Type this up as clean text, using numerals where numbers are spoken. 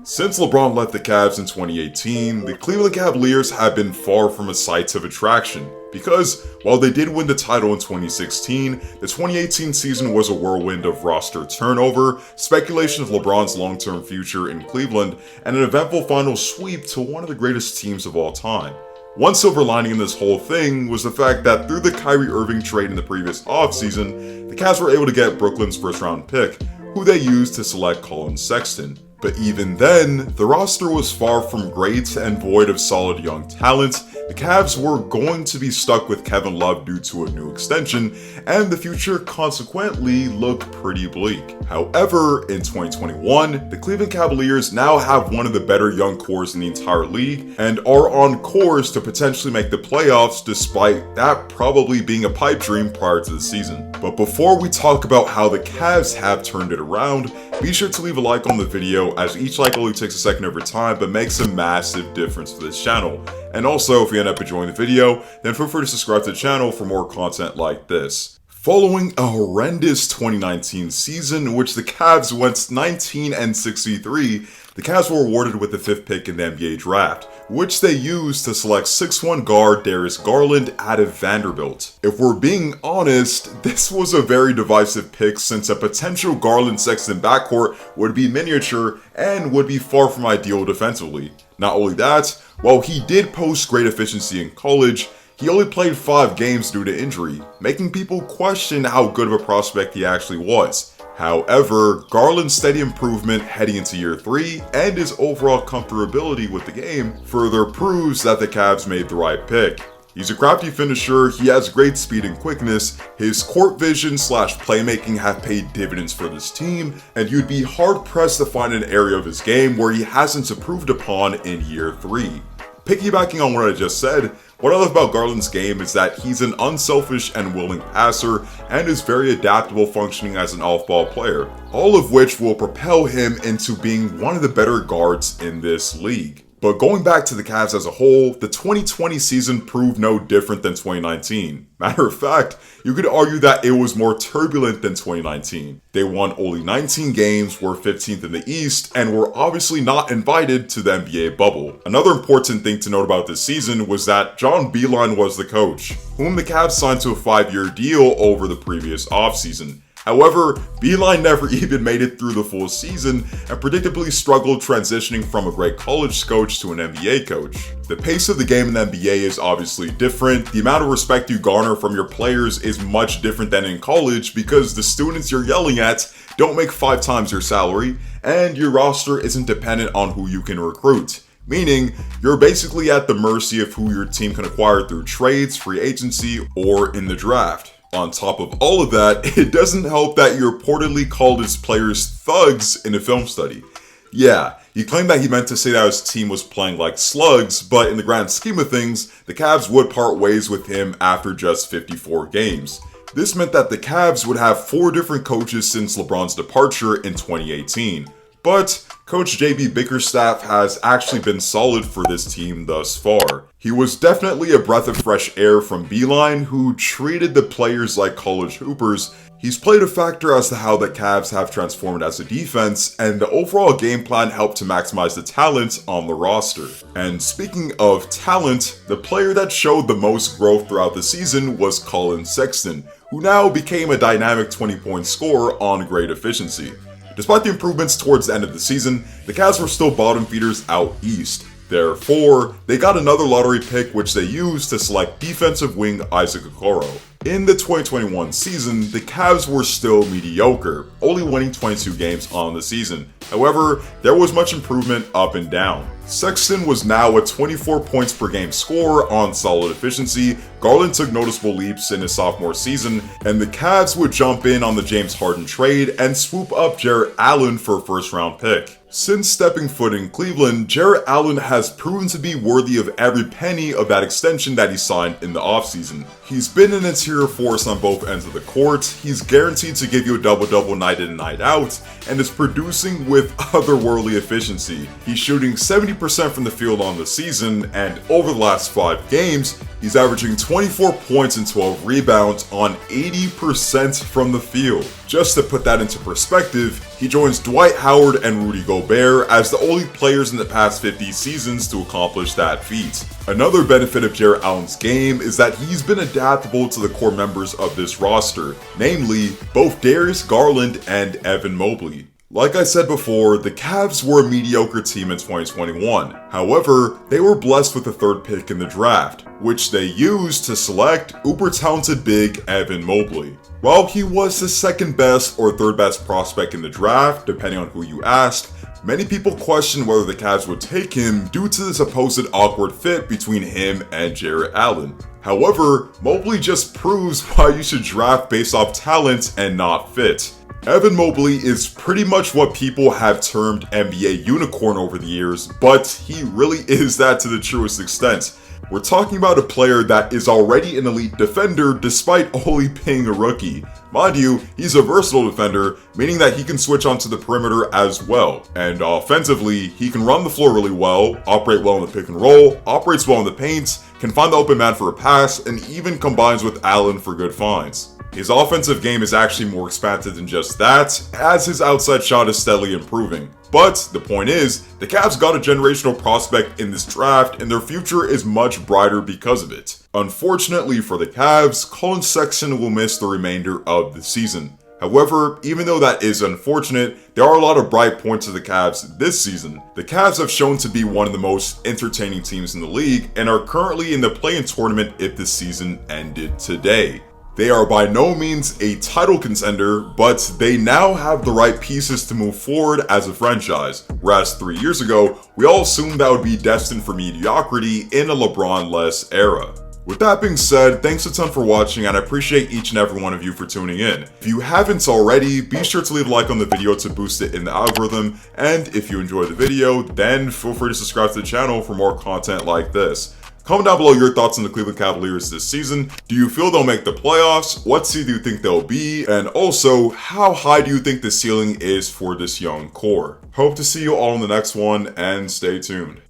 Since LeBron left the Cavs in 2018, the Cleveland Cavaliers have been far from a sight of attraction. Because, while they did win the title in 2016, the 2018 season was a whirlwind of roster turnover, speculation of LeBron's long-term future in Cleveland, and an eventful final sweep to one of the greatest teams of all time. One silver lining in this whole thing was the fact that through the Kyrie Irving trade in the previous offseason, the Cavs were able to get Brooklyn's first-round pick, who they used to select Colin Sexton. But even then, the roster was far from great and void of solid young talent. The Cavs were going to be stuck with Kevin Love due to a new extension, and the future consequently looked pretty bleak. However, in 2021, the Cleveland Cavaliers now have one of the better young cores in the entire league and are on course to potentially make the playoffs, despite that probably being a pipe dream prior to the season. But before we talk about how the Cavs have turned it around, be sure to leave a like on the video, as each like only takes a second over time but makes a massive difference for this channel. And also, if you end up enjoying the video, then feel free to subscribe to the channel for more content like this. Following a horrendous 2019 season in which the Cavs went 19-63, the Cavs were awarded with the 5th pick in the NBA draft, which they used to select 6'1" guard Darius Garland out of Vanderbilt. If we're being honest, this was a very divisive pick since a potential Garland-Sexton backcourt would be miniature and would be far from ideal defensively. Not only that, while he did post great efficiency in college, he only played 5 games due to injury, making people question how good of a prospect he actually was. However, Garland's steady improvement heading into year 3 and his overall comfortability with the game further proves that the Cavs made the right pick. He's a crafty finisher, he has great speed and quickness, his court vision / playmaking have paid dividends for this team, and you'd be hard pressed to find an area of his game where he hasn't improved upon in year 3. Piggybacking on what I just said, what I love about Garland's game is that he's an unselfish and willing passer and is very adaptable, functioning as an off-ball player, all of which will propel him into being one of the better guards in this league. But going back to the Cavs as a whole, the 2020 season proved no different than 2019. Matter of fact, you could argue that it was more turbulent than 2019. They won only 19 games, were 15th in the East, and were obviously not invited to the NBA bubble. Another important thing to note about this season was that John Beilein was the coach, whom the Cavs signed to a 5-year deal over the previous offseason. However, Beilein never even made it through the full season and predictably struggled transitioning from a great college coach to an NBA coach. The pace of the game in the NBA is obviously different. The amount of respect you garner from your players is much different than in college because the students you're yelling at don't make 5 times your salary, and your roster isn't dependent on who you can recruit. Meaning, you're basically at the mercy of who your team can acquire through trades, free agency, or in the draft. On top of all of that, it doesn't help that he reportedly called his players thugs in a film study. Yeah, he claimed that he meant to say that his team was playing like slugs, but in the grand scheme of things, the Cavs would part ways with him after just 54 games. This meant that the Cavs would have 4 different coaches since LeBron's departure in 2018. But Coach JB Bickerstaff has actually been solid for this team thus far. He was definitely a breath of fresh air from Beilein, who treated the players like college hoopers. He's played a factor as to how the Cavs have transformed as a defense, and the overall game plan helped to maximize the talent on the roster. And speaking of talent, the player that showed the most growth throughout the season was Colin Sexton, who now became a dynamic 20-point scorer on great efficiency. Despite the improvements towards the end of the season, the Cavs were still bottom feeders out east. Therefore, they got another lottery pick which they used to select defensive wing Isaac Okoro. In the 2021 season, the Cavs were still mediocre, only winning 22 games on the season. However, there was much improvement up and down. Sexton was now a 24 points per game scorer on solid efficiency, Garland took noticeable leaps in his sophomore season, and the Cavs would jump in on the James Harden trade and swoop up Jarrett Allen for a first-round pick. Since stepping foot in Cleveland, Jarrett Allen has proven to be worthy of every penny of that extension that he signed in the offseason. He's been an interior force on both ends of the court, he's guaranteed to give you a double-double night in and night out, and is producing with otherworldly efficiency. He's shooting 70% from the field on the season, and over the last 5 games, He's averaging 24 points and 12 rebounds on 80% from the field. Just to put that into perspective, he joins Dwight Howard and Rudy Gobert as the only players in the past 50 seasons to accomplish that feat. Another benefit of Jarrett Allen's game is that he's been adaptable to the core members of this roster, namely both Darius Garland and Evan Mobley. Like I said before, the Cavs were a mediocre team in 2021. However, they were blessed with the third pick in the draft, which they used to select uber talented big Evan Mobley. While he was the second best or third best prospect in the draft, depending on who you asked, many people questioned whether the Cavs would take him due to the supposed awkward fit between him and Jarrett Allen. However, Mobley just proves why you should draft based off talent and not fit. Evan Mobley is pretty much what people have termed NBA unicorn over the years, but he really is that to the truest extent. We're talking about a player that is already an elite defender despite only being a rookie. Mind you, he's a versatile defender, meaning that he can switch onto the perimeter as well. And offensively, he can run the floor really well, operate well in the pick and roll, operates well in the paint, can find the open man for a pass, and even combines with Allen for good finds. His offensive game is actually more expansive than just that, as his outside shot is steadily improving. But the point is, the Cavs got a generational prospect in this draft, and their future is much brighter because of it. Unfortunately for the Cavs, Colin Sexton will miss the remainder of the season. However, even though that is unfortunate, there are a lot of bright points of the Cavs this season. The Cavs have shown to be one of the most entertaining teams in the league, and are currently in the play-in tournament if the season ended today. They are by no means a title contender, but they now have the right pieces to move forward as a franchise, whereas 3 years ago, we all assumed that would be destined for mediocrity in a LeBron-less era. With that being said, thanks a ton for watching, and I appreciate each and every one of you for tuning in. If you haven't already, be sure to leave a like on the video to boost it in the algorithm, and if you enjoyed the video, then feel free to subscribe to the channel for more content like this. Comment down below your thoughts on the Cleveland Cavaliers this season. Do you feel they'll make the playoffs? What seed do you think they'll be? And also, how high do you think the ceiling is for this young core? Hope to see you all in the next one, and stay tuned.